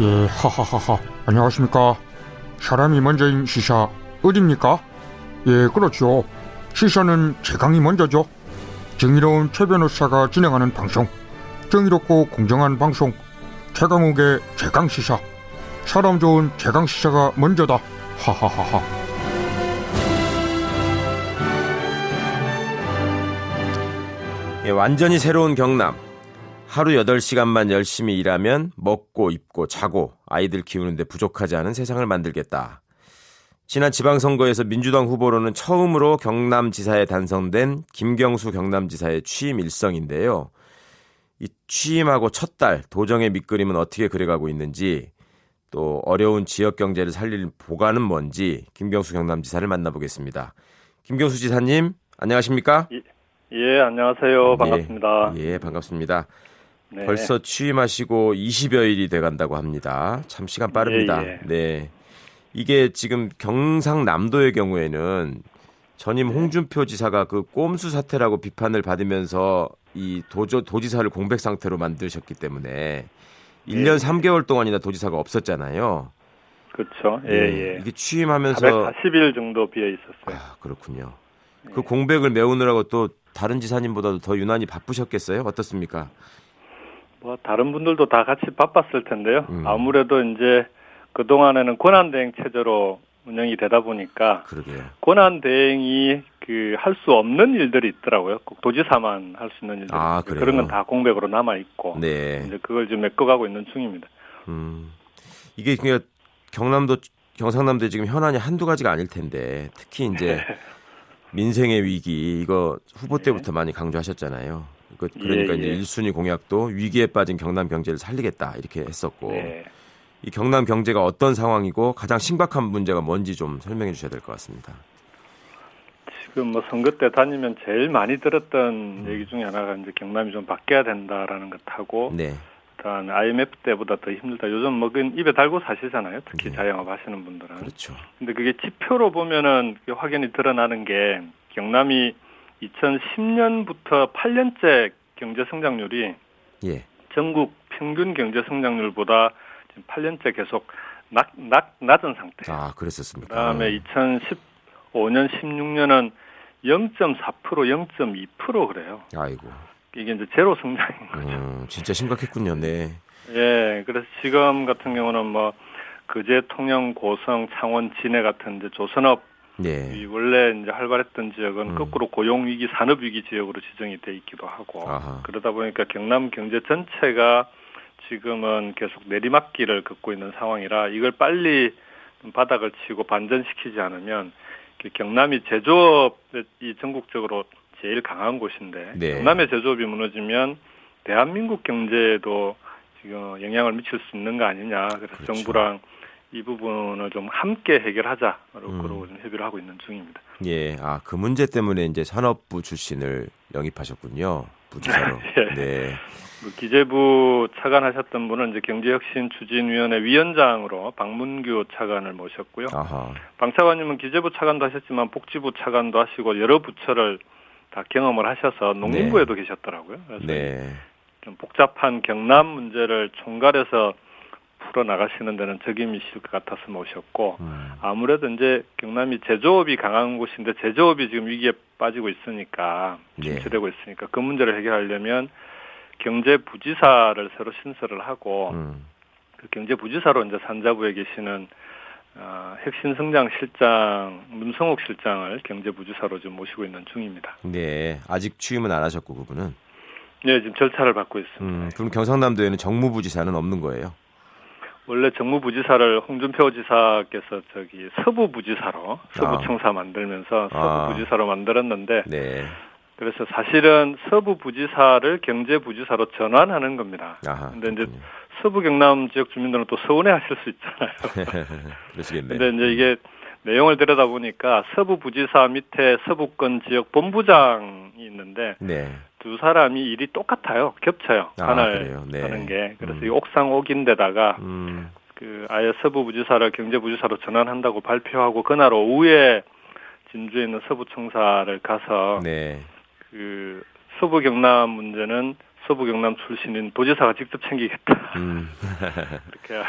예, 하하하하. 안녕하십니까. 사람이 먼저인 시사 어딥니까? 예, 그렇죠. 시사는 최강이 먼저죠. 정의로운 최 변호사가 진행하는 방송, 정의롭고 공정한 방송, 최강욱의 최강시사. 사람 좋은 최강시사가 먼저다. 하하하하. 예, 완전히 새로운 경남. 하루 8시간만 열심히 일하면 먹고 입고 자고 아이들 키우는데 부족하지 않은 세상을 만들겠다. 지난 지방선거에서 민주당 후보로는 처음으로 경남지사에 당선된 김경수 경남지사의 취임 일성인데요. 이 취임하고 첫 달 도정의 밑그림은 어떻게 그려가고 있는지, 또 어려운 지역 경제를 살릴 보관은 뭔지 김경수 경남지사를 만나보겠습니다. 김경수 지사님, 안녕하십니까? 예, 안녕하세요. 반갑습니다. 예, 반갑습니다. 네. 벌써 취임하시고 20여일이 돼간다고 합니다. 참 시간 빠릅니다. 예. 네, 이게 지금 경상남도의 경우에는 전임 홍준표 지사가 그 꼼수 사태라고 비판을 받으면서 이 도지사를 공백 상태로 만드셨기 때문에 1년 3개월 동안이나 도지사가 없었잖아요. 그렇죠. 네, 이게 취임하면서 440일 정도 비어 있었어요. 아, 그렇군요. 그 공백을 메우느라고 또 다른 지사님보다도 더 유난히 바쁘셨겠어요? 어떻습니까? 뭐 다른 분들도 다 같이 바빴을 텐데요. 아무래도 이제 그동안에는 권한대행 체제로 운영이 되다 보니까 그러게요. 권한대행이 할 수 없는 일들이 있더라고요. 꼭 도지사만 할 수 있는 일들. 그런 건 다 공백으로 남아 있고. 네. 이제 그걸 좀 메꿔가고 있는 중입니다. 이게 그냥 경상남도에 지금 현안이 한두 가지가 아닐 텐데, 특히 이제 민생의 위기, 이거 후보 때부터 많이 강조하셨잖아요. 그러니까 이제 1순위 공약도 위기에 빠진 경남 경제를 살리겠다 이렇게 했었고, 이 경남 경제가 어떤 상황이고 가장 심각한 문제가 뭔지 좀 설명해 주셔야 될 것 같습니다. 지금 뭐 선거 때 다니면 제일 많이 들었던 얘기 중에 하나가 이제 경남이 좀 바뀌어야 된다라는 것하고, 일단 IMF 때보다 더 힘들다. 요즘 뭐 입에 달고 사시잖아요. 특히 자영업 하시는 분들은. 그렇죠. 근데 그게 지표로 보면은 확연히 드러나는 게, 경남이 2010년부터 8년째 경제 성장률이 전국 평균 경제 성장률보다 지금 8년째 계속 낮은 상태. 아, 그랬었습니까? 그다음에 2015년, 16년은 0.4%, 0.2% 그래요. 아이고. 이게 이제 제로 성장인 거죠. 진짜 심각했군요. 네. 예, 그래서 지금 같은 경우는 뭐 거제, 통영, 고성, 창원, 진해 같은 이제 조선업 원래 이제 활발했던 지역은 거꾸로 고용 위기, 산업 위기 지역으로 지정이 돼 있기도 하고, 그러다 보니까 경남 경제 전체가 지금은 계속 내리막길을 걷고 있는 상황이라, 이걸 빨리 바닥을 치고 반전시키지 않으면 경남이 제조업이 전국적으로 제일 강한 곳인데, 경남의 제조업이 무너지면 대한민국 경제에도 지금 영향을 미칠 수 있는 거 아니냐. 그래서 그렇죠. 정부랑 이 부분을 좀 함께 해결하자. 그러고 좀 협의를 하고 있는 중입니다. 예, 그 문제 때문에 이제 산업부 출신을 영입하셨군요. 부지사로. 네. 기재부 차관하셨던 분은 이제 경제혁신추진위원회 위원장으로 박문규 차관을 모셨고요. 방 차관님은 기재부 차관도 하셨지만 복지부 차관도 하시고 여러 부처를 다 경험을 하셔서 농림부에도 계셨더라고요. 그래서 좀 복잡한 경남 문제를 총괄해서 풀어나가시는 데는 적임이실 것 같아서 모셨고, 아무래도 이제 경남이 제조업이 강한 곳인데 제조업이 지금 위기에 빠지고 있으니까, 침체되고 있으니까 그 문제를 해결하려면 경제부지사를 새로 신설을 하고, 그 경제부지사로 이제 산자부에 계시는 혁신성장실장 문성욱 실장을 경제부지사로 좀 모시고 있는 중입니다. 네, 아직 취임은 안 하셨고 그분은? 네, 지금 절차를 받고 있습니다. 그럼 경상남도에는 정무부지사는 없는 거예요? 원래 정무부지사를 홍준표 지사께서 서부부지사로, 서부청사 만들면서 서부부지사로 만들었는데, 그래서 사실은 서부부지사를 경제부지사로 전환하는 겁니다. 그런데 이제 서부 경남 지역 주민들은 또 서운해하실 수 있잖아요. 그러시겠네요. 근데 이제 이게 내용을 들여다보니까 서부부지사 밑에 서부권 지역 본부장이 있는데, 두 사람이 일이 똑같아요. 겹쳐요. 관할 하는 게. 그래서 이 옥상옥인데다가 아예 서부부지사를 경제부지사로 전환한다고 발표하고, 그날 오후에 진주에 있는 서부청사를 가서 서부 경남 문제는 서부 경남 출신인 도지사가 직접 챙기겠다. 이렇게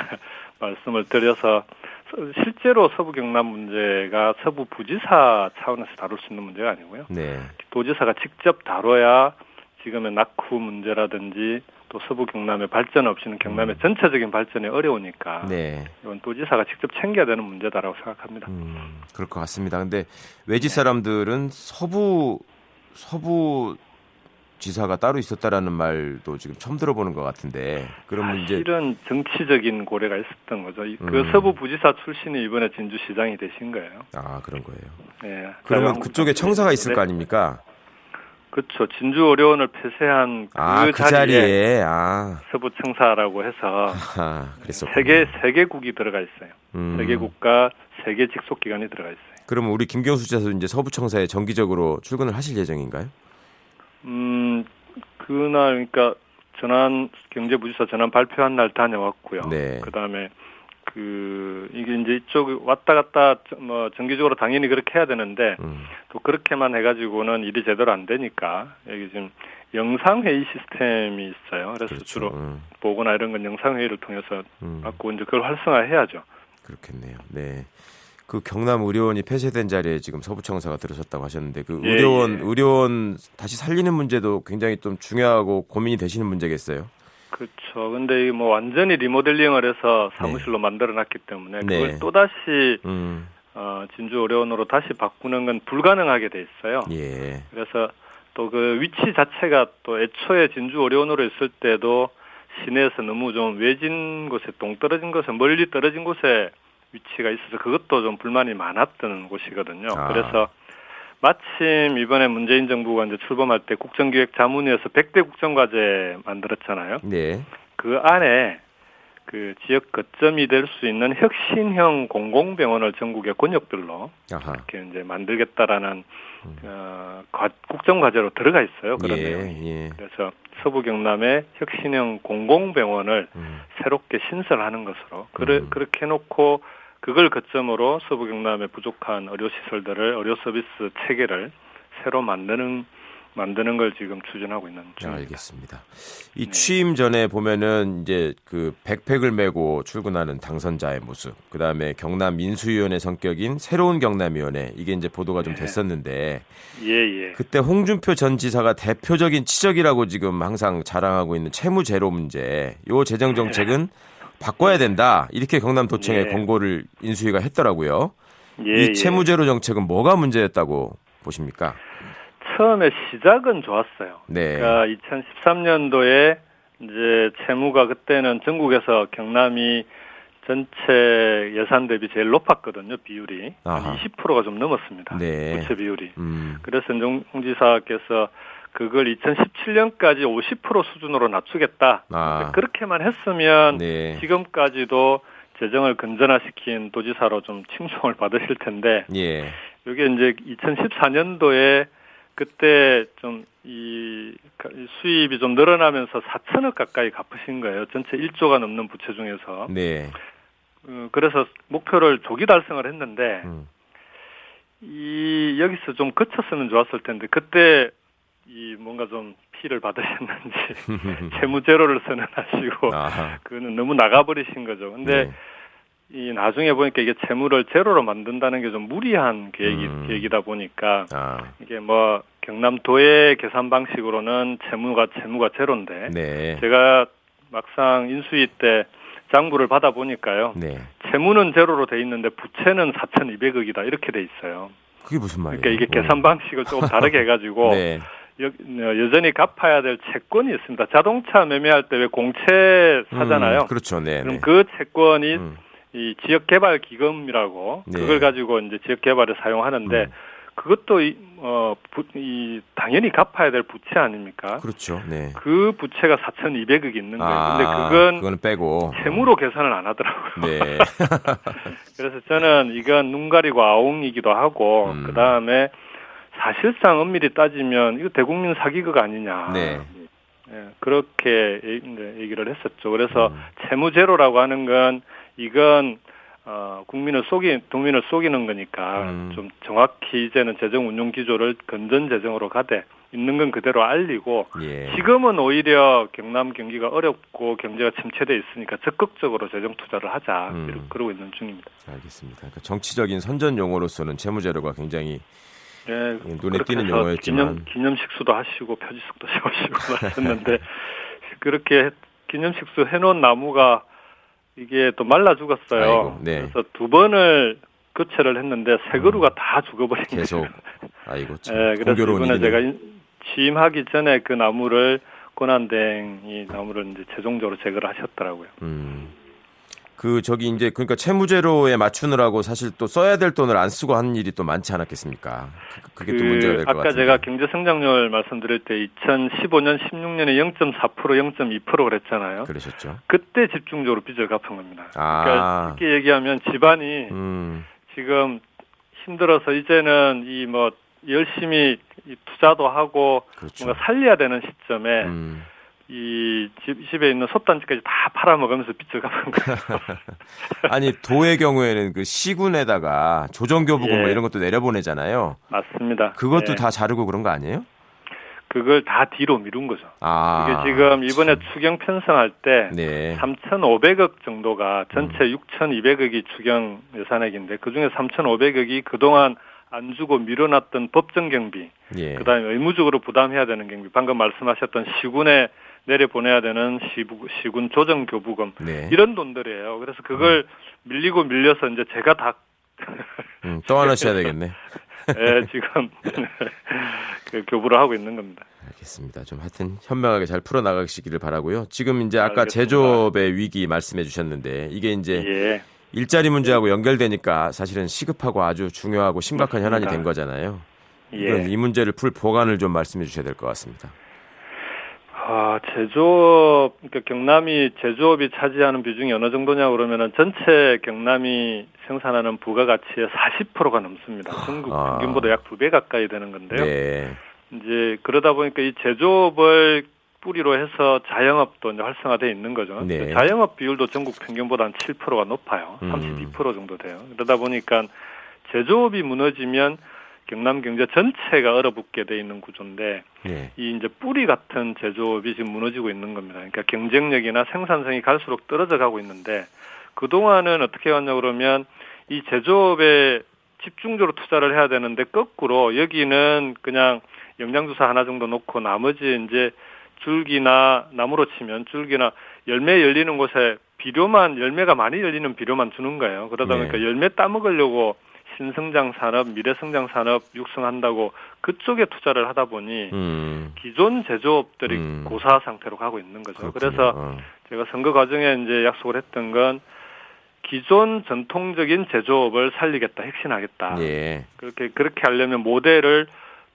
말씀을 드려서 실제로 서부 경남 문제가 서부 부지사 차원에서 다룰 수 있는 문제가 아니고요. 네. 도지사가 직접 다뤄야 지금의 낙후 문제라든지 또 서부 경남의 발전 없이는 경남의 전체적인 발전이 어려우니까 네. 이건 도지사가 직접 챙겨야 되는 문제다라고 생각합니다. 그럴 것 같습니다. 근데 외지 사람들은 서부 지사가 따로 있었다라는 말도 지금 처음 들어보는 것 같은데 그러면 이제 사실은 정치적인 고려가 있었던 거죠. 그 서부 부지사 출신이 이번에 진주시장이 되신 거예요. 아, 그런 거예요. 네. 그러면 그쪽에 청사가 있을 거 아닙니까? 그렇죠. 진주 어려운을 폐쇄한 그 자리에 서부 청사라고 해서 그랬었군요. 세 개국이 들어가 있어요. 세 개국과 세 개 직속 기관이 들어가 있어요. 그러면 우리 김경수 지사도 이제 서부 청사에 정기적으로 출근을 하실 예정인가요? 그날 그러니까 경제부지사 전환 발표한 날 다녀왔고요. 네. 그다음에 이게 이제 이쪽 왔다 갔다 정기적으로 당연히 그렇게 해야 되는데 또 그렇게만 해가지고는 일이 제대로 안 되니까 여기 지금 영상 회의 시스템이 있어요. 그래서 그렇죠. 주로 보고나 이런 건 영상 회의를 통해서 받고 이제 그걸 활성화해야죠. 그렇겠네요. 네. 그 경남 의료원이 폐쇄된 자리에 지금 서부청사가 들어섰다고 하셨는데 그 의료원 다시 살리는 문제도 굉장히 좀 중요하고 고민이 되시는 문제겠어요. 그렇죠. 근데 뭐 완전히 리모델링을 해서 사무실로 만들어놨기 때문에 그걸 또 다시 진주 의료원으로 다시 바꾸는 건 불가능하게 돼 있어요. 예. 그래서 또 그 위치 자체가 또 애초에 진주 의료원으로 있을 때도 시내에서 너무 좀 외진 곳에 동떨어진 곳에 멀리 떨어진 곳에 위치가 있어서 그것도 좀 불만이 많았던 곳이거든요. 그래서 마침 이번에 문재인 정부가 이제 출범할 때 국정기획자문위에서 100대 국정과제 만들었잖아요. 네. 그 안에 그 지역 거점이 될 수 있는 혁신형 공공병원을 전국의 권역별로 이렇게 이제 만들겠다라는 국정과제로 들어가 있어요. 그런 내용이. 그래서 서부 경남의 혁신형 공공병원을 새롭게 신설하는 것으로 그렇게 해놓고 그걸 거점으로 서부 경남의 부족한 의료 시설들을 의료 서비스 체계를 새로 만드는 걸 지금 추진하고 있는 중입니다. 알겠습니다. 이 취임 전에 보면은 이제 그 백팩을 메고 출근하는 당선자의 모습, 그 다음에 경남 인수위원회 성격인 새로운 경남위원회 이게 이제 보도가 좀 됐었는데, 그때 홍준표 전 지사가 대표적인 치적이라고 지금 항상 자랑하고 있는 채무 제로 문제, 요 재정 정책은 바꿔야 된다 이렇게 경남도청에 공고를 인수위가 했더라고요. 이 채무 제로 정책은 뭐가 문제였다고 보십니까? 처음에 시작은 좋았어요. 그러니까 2013년도에 이제 채무가 그때는 전국에서 경남이 전체 예산 대비 제일 높았거든요. 비율이. 한 20%가 좀 넘었습니다. 부채 비율이. 그래서 홍 지사께서 그걸 2017년까지 50% 수준으로 낮추겠다. 그렇게만 했으면 지금까지도 재정을 건전화시킨 도지사로 좀 칭송을 받으실 텐데 이게 이제 2014년도에 그때 좀 이 수입이 좀 늘어나면서 4천억 가까이 갚으신 거예요. 전체 1조가 넘는 부채 중에서. 그래서 목표를 조기 달성을 했는데 여기서 좀 거쳤으면 좋았을 텐데 그때 뭔가 좀 피를 받으셨는지 채무 제로를 선언하시고 그거는 너무 나가버리신 거죠. 근데 나중에 보니까 이게 채무를 제로로 만든다는 게 좀 무리한 계획이다 보니까 이게 뭐 경남도의 계산 방식으로는 채무가 제로인데 제가 막상 인수위 때 장부를 받아 보니까요. 채무는 제로로 돼 있는데 부채는 4,200억이다 이렇게 돼 있어요. 그게 무슨 말이에요? 그러니까 이게 계산 방식을 조금 다르게 해가지고 여전히 갚아야 될 채권이 있습니다. 자동차 매매할 때 왜 공채 사잖아요. 그렇죠. 그럼 그 채권이 이 지역개발기금이라고 그걸 가지고 이제 지역개발에 사용하는데 그것도 당연히 갚아야 될 부채 아닙니까? 그렇죠. 그 부채가 4,200억이 있는 거예요. 근데 그거는 빼고 채무로 계산을 안 하더라고요. 그래서 저는 이건 눈 가리고 아웅이기도 하고 그 다음에 사실상 엄밀히 따지면 이거 대국민 사기극 아니냐. 그렇게 얘기를 했었죠. 그래서 채무 제로라고 하는 건 이건 국민을 속이는 거니까 좀 정확히 이제는 재정 운용 기조를 건전 재정으로 가되 있는 건 그대로 알리고 예. 지금은 오히려 경남 경기가 어렵고 경제가 침체돼 있으니까 적극적으로 재정 투자를 하자 그러고 있는 중입니다. 알겠습니다. 그러니까 정치적인 선전 용어로서는 채무자료가 굉장히 네, 눈에 띄는 용어였지만 기념식수도 하시고 표지석도 세우시고 하셨는데 그렇게 기념식수 해놓은 나무가 이게 또 말라 죽었어요. 아이고, 네. 그래서 2번을 교체를 했는데 새 그루가 다 죽어버린 거예요. 계속. 아이고 참. 네, 그래서 이번에 일이네. 제가 취임하기 전에 그 나무를 권한대행이 나무를 이제 최종적으로 제거를 하셨더라고요. 이제 그러니까 채무제로에 맞추느라고 사실 또 써야 될 돈을 안 쓰고 하는 일이 또 많지 않았겠습니까? 그게 또 문제가 될 것 같아요. 아까 제가 경제 성장률 말씀드릴 때 2015년, 16년에 0.4%, 0.2% 그랬잖아요. 그러셨죠. 그때 집중적으로 빚을 갚은 겁니다. 아. 그러니까 쉽게 얘기하면 집안이 지금 힘들어서 이제는 이 뭐 열심히 투자도 하고 그렇죠. 뭔가 살려야 되는 시점에 이 집에 있는 솥단지까지 다 팔아먹으면서 빚을 갚은 거예요. 아니 도의 경우에는 그 시군에다가 조정교부금 뭐 이런 것도 내려보내잖아요. 맞습니다. 그것도 다 자르고 그런 거 아니에요? 그걸 다 뒤로 미룬 거죠. 이게 지금 이번에 추경 편성할 때 3,500억 정도가 전체 6,200억이 추경 예산액인데 그중에 3,500억이 그동안 안 주고 미뤄놨던 법정 경비, 그다음에 의무적으로 부담해야 되는 경비, 방금 말씀하셨던 시군에 내려보내야 되는 시군 조정교부금 이런 돈들이에요. 그래서 그걸 밀리고 밀려서 이제 제가 다 떠안으셔야 되겠네. 네, 지금 그 교부를 하고 있는 겁니다. 알겠습니다. 좀 하여튼 현명하게 잘 풀어나가시기를 바라고요. 지금 이제 아까 알겠습니다. 제조업의 위기 말씀해 주셨는데 이게 이제 일자리 문제하고 연결되니까 사실은 시급하고 아주 중요하고 심각한 현안이 된 거잖아요. 이 문제를 풀 보관을 좀 말씀해 주셔야 될 것 같습니다. 제조업, 그러니까 경남이 제조업이 차지하는 비중이 어느 정도냐 그러면은 전체 경남이 생산하는 부가가치의 40%가 넘습니다. 전국 평균보다 약 2배 가까이 되는 건데요. 이제 그러다 보니까 이 제조업을 뿌리로 해서 자영업도 이제 활성화되어 있는 거죠. 자영업 비율도 전국 평균보다 한 7%가 높아요. 32% 정도 돼요. 그러다 보니까 제조업이 무너지면 경남 경제 전체가 얼어붙게 돼 있는 구조인데 이 이제 뿌리 같은 제조업이 지금 무너지고 있는 겁니다. 그러니까 경쟁력이나 생산성이 갈수록 떨어져 가고 있는데 그동안은 어떻게 왔냐 그러면 이 제조업에 집중적으로 투자를 해야 되는데 거꾸로 여기는 그냥 영양주사 하나 정도 놓고 나머지 이제 줄기나 나무로 치면 줄기나 열매 열리는 곳에 비료만 열매가 많이 열리는 비료만 주는 거예요. 그러다 보니까 열매 따먹으려고 신성장 산업, 미래성장 산업 육성한다고 그쪽에 투자를 하다 보니 기존 제조업들이 고사 상태로 가고 있는 거죠. 그래서 제가 선거 과정에 이제 약속을 했던 건 기존 전통적인 제조업을 살리겠다, 혁신하겠다. 그렇게 하려면 모델을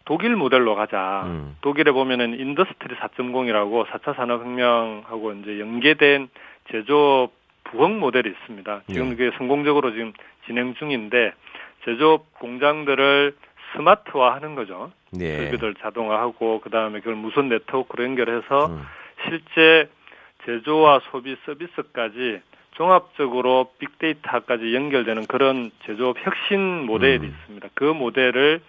독일 모델로 가자. 독일에 보면은 인더스트리 4.0이라고 4차 산업혁명하고 이제 연계된 제조업 부흥 모델이 있습니다. 지금 그게 성공적으로 지금 진행 중인데 제조업 공장들을 스마트화하는 거죠. 설비들 자동화하고 그다음에 그걸 무선 네트워크로 연결해서 실제 제조와 소비 서비스까지 종합적으로 빅데이터까지 연결되는 그런 제조업 혁신 모델이 있습니다. 그 모델을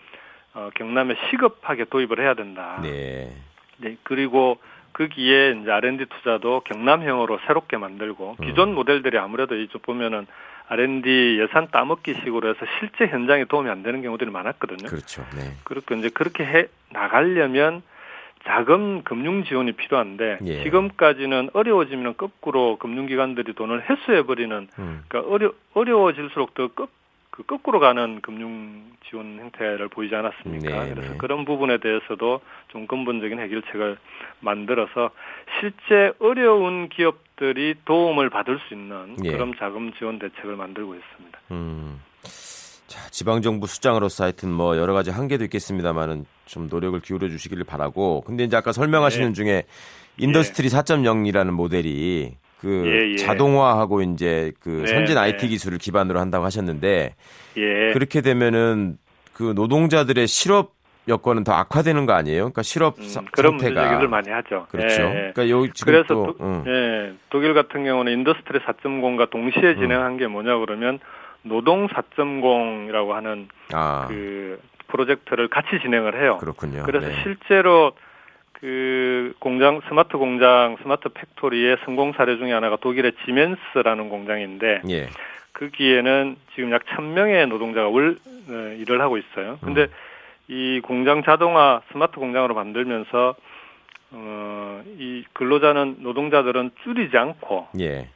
경남에 시급하게 도입을 해야 된다. 그리고 거기에 이제 R&D 투자도 경남형으로 새롭게 만들고 기존 모델들이 아무래도 이쪽 보면은 R&D 예산 따먹기식으로 해서 실제 현장에 도움이 안 되는 경우들이 많았거든요. 그렇죠. 그렇고 이제 그렇게 해 나가려면 자금 금융 지원이 필요한데 지금까지는 어려워지면 거꾸로 금융기관들이 돈을 회수해버리는 그러니까 어려워질수록 더 거꾸로 가는 금융 지원 형태를 보이지 않았습니까? 그래서 그런 부분에 대해서도 좀 근본적인 해결책을 만들어서 실제 어려운 기업들이 도움을 받을 수 있는 그런 자금 지원 대책을 만들고 있습니다. 자, 지방정부 수장으로서 하여튼 뭐 여러 가지 한계도 있겠습니다만은 좀 노력을 기울여 주시기를 바라고. 근데 이제 아까 설명하시는 중에 인더스트리 4.0이라는 모델이 자동화하고 이제 그 선진 IT 기술을 기반으로 한다고 하셨는데 그렇게 되면은 그 노동자들의 실업 여건은 더 악화되는 거 아니에요? 그러니까 실업 그런 상태가 문제 제기를 많이 하죠. 그렇죠. 그러니까 여기 지금 그래서 또 독일 같은 경우는 인더스트리 4.0과 동시에 진행한 게 뭐냐 그러면 노동 4.0이라고 하는 그 프로젝트를 같이 진행을 해요. 그렇군요. 그래서 네. 실제로 그 스마트 공장, 스마트 팩토리의 성공 사례 중에 하나가 독일의 지멘스라는 공장인데 예. 거기에는 지금 약 1,000명의 노동자가 일을 하고 있어요. 근데 이 공장 자동화 스마트 공장으로 만들면서 이 노동자들은 줄이지 않고 예.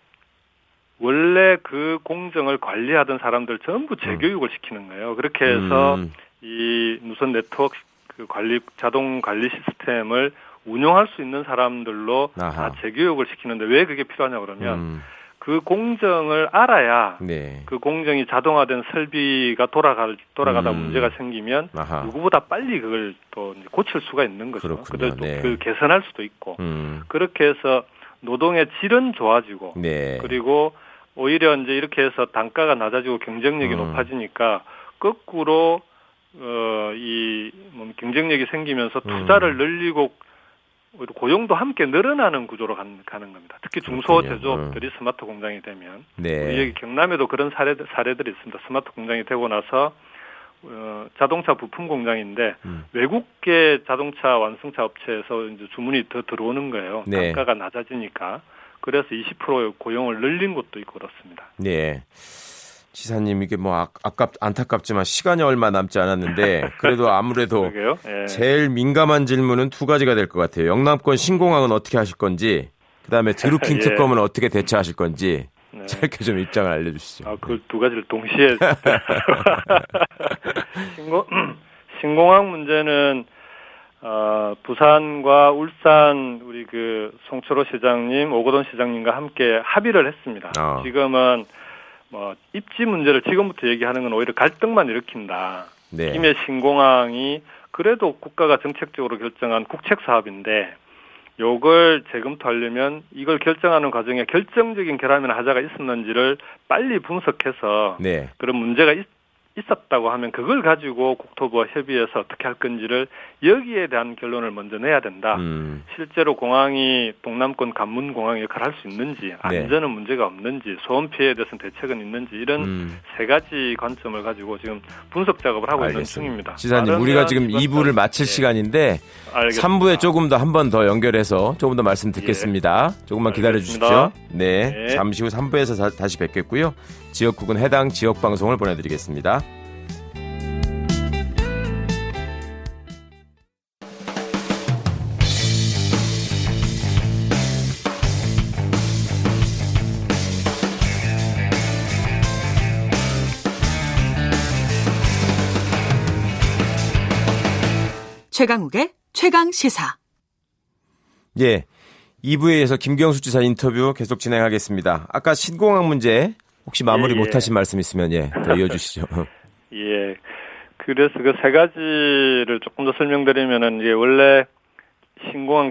원래 그 공정을 관리하던 사람들 전부 재교육을 시키는 거예요. 그렇게 해서 이 무선 네트워크 자동 관리 시스템을 운용할 수 있는 사람들로 다 재교육을 시키는데 왜 그게 필요하냐 그러면 그 공정을 알아야 네. 그 공정이 자동화된 설비가 돌아가다 문제가 생기면 누구보다 빨리 그걸 또 고칠 수가 있는 거죠. 그걸 또 네. 개선할 수도 있고 그렇게 해서 노동의 질은 좋아지고 네. 그리고 오히려 이제 이렇게 해서 단가가 낮아지고 경쟁력이 높아지니까 거꾸로 경쟁력이 생기면서 투자를 늘리고 고용도 함께 늘어나는 구조로 가는 겁니다. 특히 중소제조업들이 스마트 공장이 되면 네. 우리 여기 경남에도 그런 사례들이 있습니다. 스마트 공장이 되고 나서 자동차 부품 공장인데 외국계 자동차 완성차 업체에서 이제 주문이 더 들어오는 거예요. 네. 단가가 낮아지니까. 그래서 20% 고용을 늘린 곳도 있고 그렇습니다. 네. 지사님 이게 뭐 안타깝지만 시간이 얼마 남지 않았는데 그래도 아무래도 네. 제일 민감한 질문은 두 가지가 될 것 같아요. 영남권 신공항은 어떻게 하실 건지, 그다음에 드루킹 특검은 어떻게 대처하실 건지 짧게 좀 입장을 알려주시죠. 그 두 가지를 동시에 신공항 문제는 부산과 울산 우리 그 송철호 시장님, 오거돈 시장님과 함께 합의를 했습니다. 지금은 입지 문제를 지금부터 얘기하는 건 오히려 갈등만 일으킨다. 네. 김해 신공항이 그래도 국가가 정책적으로 결정한 국책 사업인데 요걸 재검토하려면 이걸 결정하는 과정에 결정적인 결함이나 하자가 있었는지를 빨리 분석해서 그런 문제가 있었다고 하면 그걸 가지고 국토부와 협의해서 어떻게 할 건지를 여기에 대한 결론을 먼저 내야 된다. 실제로 공항이 동남권 관문공항 역할을 할 수 있는지, 안전은 문제가 없는지, 소음 피해에 대해서는 대책은 있는지 이런 세 가지 관점을 가지고 지금 분석 작업을 하고 있는 중입니다. 지사님, 우리가 지금 2부를 마칠 시간인데 3부에 조금 더 한 번 더 연결해서 조금 더 말씀 듣겠습니다. 조금만 기다려 주십시오. 네. 잠시 후 3부에서 다시 뵙겠고요. 지역국은 해당 지역 방송을 보내드리겠습니다. 최강욱의 최강시사. 예, 2부에서 김경수 지사 인터뷰 계속 진행하겠습니다. 아까 신공항 문제 혹시 마무리 못하신 말씀 있으면 더 이어주시죠. 예, 그래서 그 세 가지를 조금 더 설명드리면은 이게 원래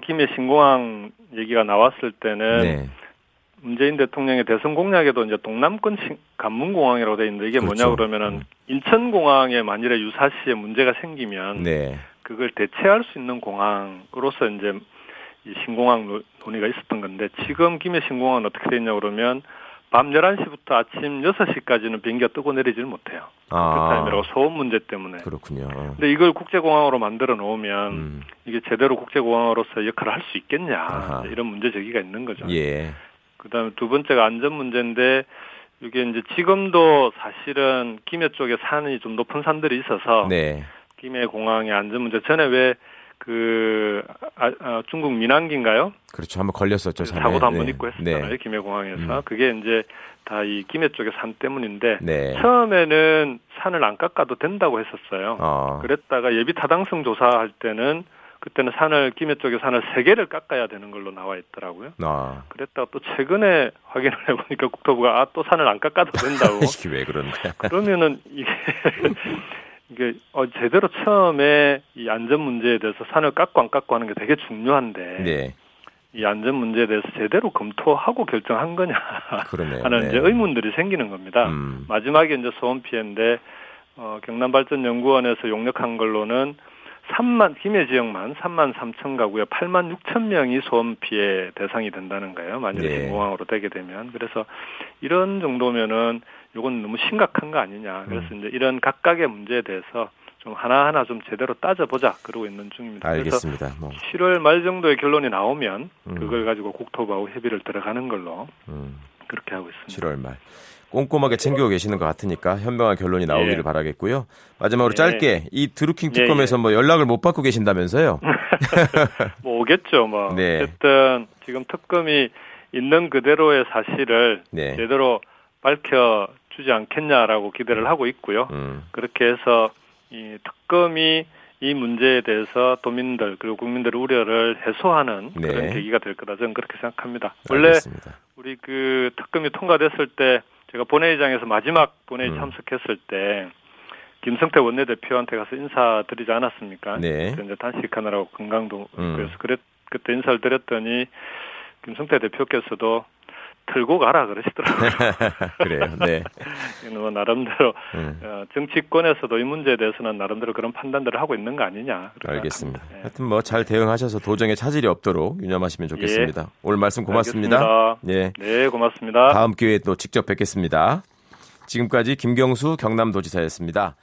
김해 신공항 얘기가 나왔을 때는 문재인 대통령의 대선 공약에도 이제 동남권 관문공항이라고 돼 있는데 이게 뭐냐 그러면은 인천공항에 만일에 유사시에 문제가 생기면 그걸 대체할 수 있는 공항으로서 이제 이 신공항 논의가 있었던 건데 지금 김해 신공항은 어떻게 돼 있냐 그러면 밤 11시부터 아침 6시까지는 비행기가 뜨고 내리질 못해요. 그 타임이라고 소음 문제 때문에. 그렇군요. 근데 이걸 국제공항으로 만들어 놓으면 이게 제대로 국제공항으로서 역할을 할 수 있겠냐. 이런 문제 제기가 있는 거죠. 그다음에 두 번째가 안전 문제인데 이게 이제 지금도 사실은 김해 쪽에 산이 좀 높은 산들이 있어서 김해 공항의 안전 문제 전에 왜 중국 민항기인가요? 그렇죠. 한번 걸렸었죠. 사고도 한번 있고 했었잖아요. 김해 공항에서. 그게 이제 다 이 김해 쪽의 산 때문인데 처음에는 산을 안 깎아도 된다고 했었어요. 그랬다가 예비 타당성 조사할 때는 그때는 김해 쪽의 산을 3개를 깎아야 되는 걸로 나와 있더라고요. 그랬다가 또 최근에 확인을 해보니까 국토부가 또 산을 안 깎아도 된다고. 이게 왜 그러는 거야? 그러면은 이게 제대로 처음에 이 안전 문제에 대해서 산을 깎고 안 깎고 하는 게 되게 중요한데 이 안전 문제에 대해서 제대로 검토하고 결정한 거냐 하는 이제 의문들이 생기는 겁니다. 마지막에 이제 소음 피해인데 경남발전연구원에서 용역한 걸로는 김해 지역만 3만 3천 가구에 8만 6천 명이 소음 피해 대상이 된다는 거예요. 만약에 신공항으로 되게 되면. 그래서 이런 정도면은 이건 너무 심각한 거 아니냐. 그래서 이제 이런 각각의 문제에 대해서 좀 하나하나 좀 제대로 따져보자 그러고 있는 중입니다. 알겠습니다. 그래서 7월 말 정도의 결론이 나오면 그걸 가지고 국토부하고 협의를 들어가는 걸로 그렇게 하고 있습니다. 7월 말. 꼼꼼하게 챙기고 계시는 것 같으니까 현명한 결론이 나오기를 바라겠고요. 마지막으로 짧게 이 드루킹 특검에서 뭐 연락을 못 받고 계신다면서요? 뭐 오겠죠. 뭐 네. 어쨌든 지금 특검이 있는 그대로의 사실을 네. 제대로 밝혀주지 않겠냐라고 기대를 하고 있고요. 그렇게 해서 이 특검이 이 문제에 대해서 도민들 그리고 국민들의 우려를 해소하는 네. 그런 계기가 될 거다. 저는 그렇게 생각합니다. 알겠습니다. 원래 우리 그 특검이 통과됐을 때 제가 본회의장에서 마지막 본회의 참석했을 때 김성태 원내대표한테 가서 인사드리지 않았습니까? 네. 이제 단식하느라고 건강도 그래서 그때 인사를 드렸더니 김성태 대표께서도 들고 가라 그러시더라고요. 그래요. 네. 뭐 나름대로 정치권에서도 이 문제에 대해서는 나름대로 그런 판단들을 하고 있는 거 아니냐. 알겠습니다. 네. 하여튼 뭐 잘 대응하셔서 도정에 차질이 없도록 유념하시면 좋겠습니다. 오늘 말씀 고맙습니다. 알겠습니다. 네. 네, 고맙습니다. 다음 기회에 또 직접 뵙겠습니다. 지금까지 김경수 경남도지사였습니다.